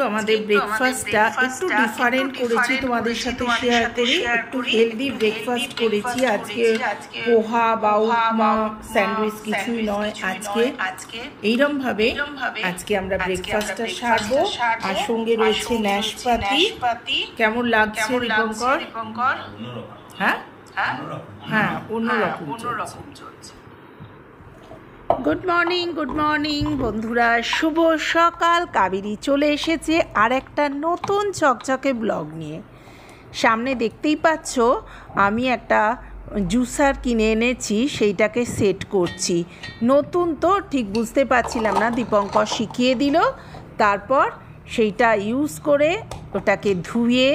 আমাদের ব্রেকফাস্টটা একটু ডিফারেন্ট করেছি, তোমাদের সাথে শেয়ার করি। একটু হেলদি ব্রেকফাস্ট করেছি আজকে। পোহা বা উপমা, স্যান্ডউইচ কিছুই নয় আজকে। এইরকম ভাবে আজকে আমরা ব্রেকফাস্টটা সারবো। আর সঙ্গে রয়েছে নাশপাতি। কেমন লাগছে দীপঙ্কর? হ্যাঁ হ্যাঁ, অন্যরকম চলছে। গুড মর্নিং বন্ধুরা, শুভ সকাল। কাবেরী চলে এসেছে আর একটা নতুন চকচকে ব্লগ নিয়ে। সামনে দেখতেই পাচ্ছ আমি একটা জুসার কিনে এনেছি, সেইটাকে সেট করছি। নতুন তো ঠিক বুঝতে পারছিলাম না, দীপঙ্কর শিখিয়ে দিল। তারপর সেইটা ইউজ করে ওটাকে ধুয়ে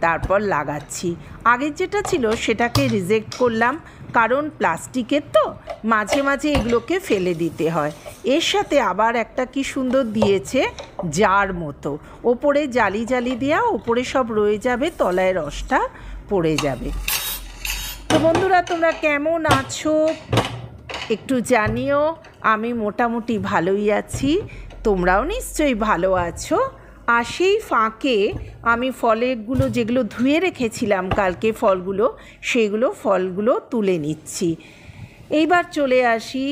তারপর লাগাচ্ছি। আগের যেটা ছিল সেটাকে রিজেক্ট করলাম, কারণ প্লাস্টিকের তো মাঝে মাঝে এগুলোকে ফেলে দিতে হয়। এর সাথে আবার একটা কি সুন্দর দিয়েছে জার মতো, ওপরে জালি জালি দেওয়া, ওপরে সব রয়ে যাবে, তলায় রসটা পড়ে যাবে। তো বন্ধুরা, তোমরা কেমন আছো একটু জানিও। আমি মোটামুটি ভালোই আছি, তোমরাও নিশ্চয়ই ভালো আছো। আর সেই ফাঁকে আমি ফলগুলো যেগুলো ধুয়ে রেখেছিলাম কালকে, ফলগুলো তুলে নিচ্ছি। এইবার চলে আসি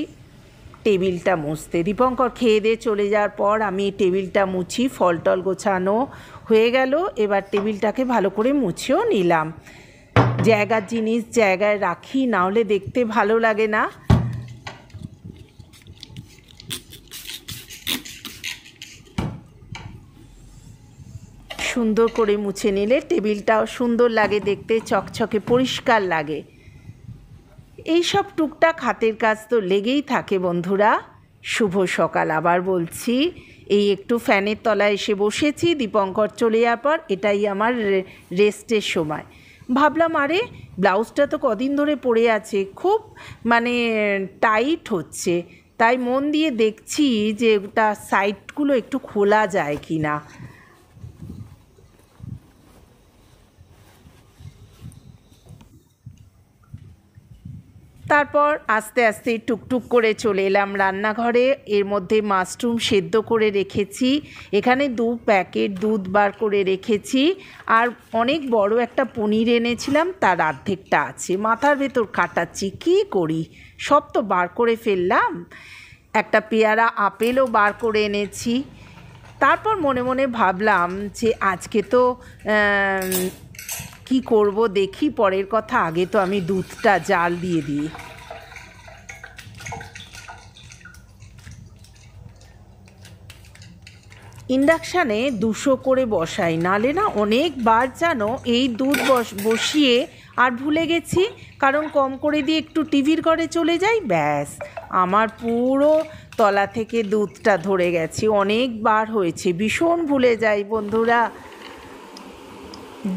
টেবিলটা মুছতে। দীপঙ্কর খেয়ে দিয়ে চলে যাওয়ার পর আমি টেবিলটা মুছি। ফল টল গোছানো হয়ে গেল, এবার টেবিলটাকে ভালো করে মুছেও নিলাম। জায়গার জিনিস জায়গায় রাখি, না হলে দেখতে ভালো লাগে না। সুন্দর করে মুছে নিলে টেবিলটাও সুন্দর লাগে দেখতে, চকচকে পরিষ্কার লাগে। এই সব টুকটাক হাতের কাজ তো লেগেই থাকে বন্ধুরা। শুভ সকাল আবার বলছি। এই একটু ফ্যানের তলায় এসে বসেছি দীপঙ্কর চলে যাওয়ার পর। এটাই আমার রেস্টের সময়। ভাবলাম আরে ব্লাউজটা তো কদিন ধরে পরে আছে, খুব টাইট হচ্ছে, তাই মন দিয়ে দেখছি যে ওটা সাইডগুলো একটু খোলা যায় কি না। তারপর আস্তে আস্তে টুকটুক করে চলে এলাম রান্নাঘরে। এর মধ্যে মাশরুম সেদ্ধ করে রেখেছি, এখানে 2 প্যাকেট দুধ বার করে রেখেছি। আর অনেক বড় একটা পনির এনেছিলাম, তার অর্ধেকটা আছে, মাথার ভেতর কাটাচ্ছি কী করি, সব তো বার করে ফেললাম। একটা পেয়ারা আপেলও বার করে এনেছি। তারপর মনে মনে ভাবলাম যে আজকে তো কি করব দেখি, পরের কথা, আগে তো আমি দুধটা জাল দিয়ে দিই। ইন্ডাকশানে 200 করে বসাই, নালে না অনেকবার জানো এই দুধ বসিয়ে আর ভুলে গেছি, কারণ কম করে দিয়ে একটু টিভির ঘরে চলে যাই, ব্যাস আমার পুরো তলা থেকে দুধটা ধরে গেছে। অনেকবার হয়েছে, ভীষণ ভুলে যাই বন্ধুরা।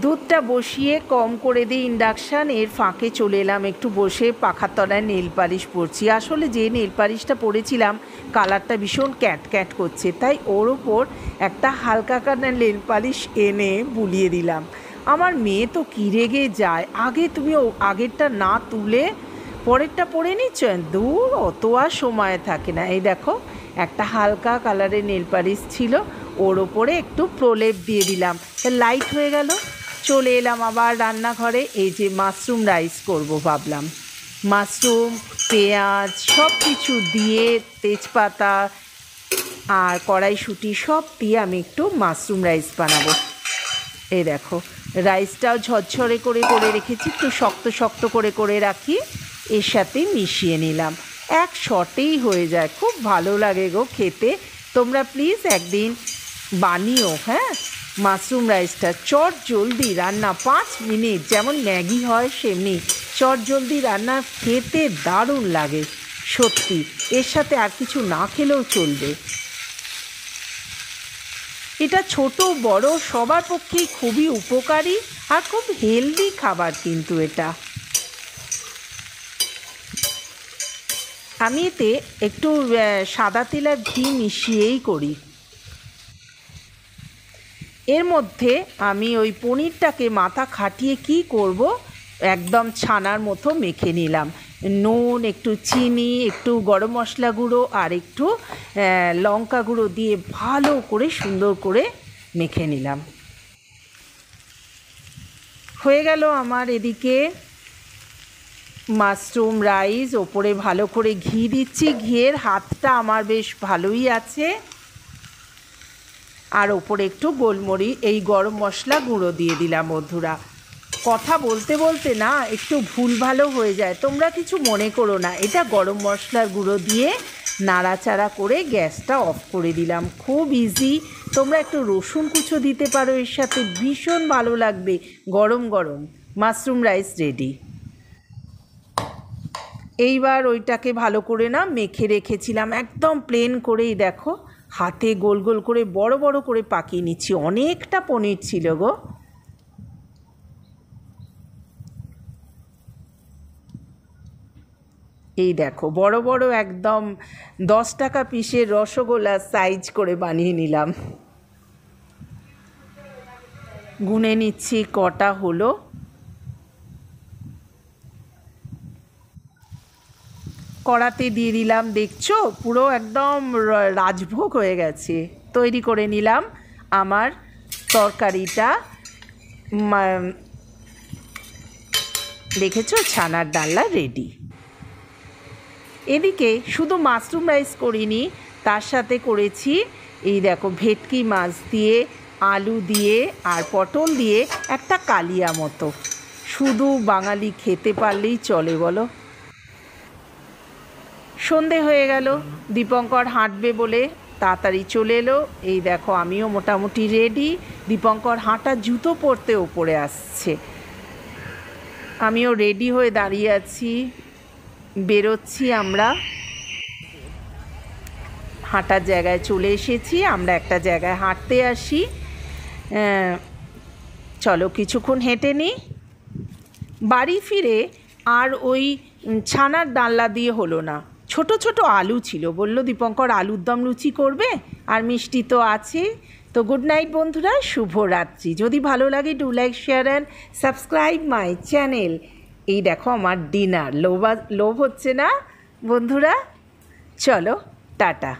দুধটা বসিয়ে কম করে দিই ইন্ডাকশান। এর ফাঁকে চলে এলাম একটু বসে পাখার তলায় নেল পালিশ পরছি। আসলে যে নেল পালিশটা পরেছিলাম কালারটা ভীষণ ক্যাট ক্যাট করছে, তাই ওর ওপর একটা হালকা কালার নেল পালিশ এনে বুলিয়ে দিলাম। আমার মেয়ে তো কি রেগে যায়, আগে তুমি আগেরটা না তুলে পরেরটা পরে নিচ্ছ, দূর অত আর সময় থাকে না। এই দেখো একটা হালকা কালারের নেল পালিশ ছিল, ওর ওপরে একটু প্রলেপ দিয়ে দিলাম, লাইট হয়ে গেল। চলে এলাম আবার রান্নাঘরে। এই যে মাশরুম রাইস করব ভাবলাম, মাশরুম পেঁয়াজ সব কিছু দিয়ে, তেজপাতা আর কড়াইশুঁটি সব দিয়ে আমি একটু মাশরুম রাইস বানাবো। এই দেখো রাইসটাও ঝরঝরে করে রেখেছি, একটু শক্ত শক্ত করে রাখি, এর সাথে মিশিয়ে নিলাম। এক শটেই হয়ে যায়, খুব ভালো লাগে গো খেতে। তোমরা প্লিজ একদিন বানিও। হ্যাঁ, মাশরুম রাইসটা চট জলদি রান্না, 5 মিনিট, যেমন ম্যাগি হয় সেমনি চট জলদি রান্না, খেতে দারুণ লাগে সত্যি। এর সাথে আর কিছু না খেলেও চলবে। এটা ছোট বড় সবার পক্ষেই খুবই উপকারী আর খুব হেলদি খাবার কিন্তু এটা। আমি এতে একটু সাদা তেল আর ঘি মিশিয়েই করি। এর মধ্যে আমি ওই পনিরটাকে মাথা খাটিয়ে কি করব, একদম ছানার মতো মেখে নিলাম। নুন, একটু চিনি, একটু গরম মশলা গুঁড়ো আর একটু লঙ্কা গুঁড়ো দিয়ে ভালো করে সুন্দর করে মেখে নিলাম। হয়ে গেল আমার এদিকে মাশরুম রাইস। ওপরে ভালো করে ঘি দিচ্ছি, ঘিয়ের হাতটা আমার বেশ ভালোই আছে। আর ওপরে একটু গরম মশলা গুঁড়ো দিয়ে দিলাম। বন্ধুরা, কথা বলতে বলতে না একটু ভুল ভালো হয়ে যায়, তোমরা কিছু মনে করো না। এটা গরম মশলার গুঁড়ো দিয়ে নাড়াচাড়া করে গ্যাসটা অফ করে দিলাম। খুব ইজি। তোমরা একটু রসুন কুচো দিতে পারো এর সাথে, ভীষণ ভালো লাগবে। গরম গরম মাশরুম রাইস রেডি। এইবার ওইটাকে ভালো করে না মেখে রেখেছিলাম একদম প্লেন করেই। দেখো, হাতে গোল গোল করে বড় বড় করে পাকিয়ে নিচ্ছি। অনেকটা পনির ছিল গো। এই দেখো, বড় বড় একদম 10 টাকা পিসের রসগোল্লা সাইজ করে বানিয়ে নিলাম। গুনে নিচ্ছি কটা হলো। কড়াতে দিয়ে দিলাম। দেখছো, পুরো একদম রাজভোগ হয়ে গেছে। তৈরি করে নিলাম আমার তরকারিটা। দেখেছো, ছানার ডালনা রেডি। এদিকে শুধু মাশরুম রাইস করিনি, তার সাথে করেছি এই দেখো ভেটকি মাছ দিয়ে, আলু দিয়ে আর পটল দিয়ে একটা কালিয়া মতো। শুধু বাঙালি খেতে পারলেই চলে বলো। সন্ধে হয়ে গেল, দীপঙ্কর হাঁটবে বলে তাড়াতাড়ি চলে এলো। এই দেখো, আমিও মোটামুটি রেডি। দীপঙ্কর হাঁটা জুতো পরতে ওপরে আসছে, আমিও রেডি হয়ে দাঁড়িয়ে আছি। বেরোচ্ছি আমরা। হাঁটার জায়গায় চলে এসেছি। আমরা একটা জায়গায় হাঁটতে আসি। চলো কিছুক্ষণ হেঁটে নিই। বাড়ি ফিরে আর ওই ছানার ডালনা দিয়ে হলো না। ছোট ছোট আলু ছিল, বললো দীপঙ্কর আলুর দম লুচি করবে, আর মিষ্টি তো আছে। তো গুড নাইট বন্ধুরা, শুভরাত্রি। যদি ভালো লাগে do like, share and subscribe my channel. এই দেখো আমার ডিনার। লোভ হচ্ছে না বন্ধুরা? চলো টাটা।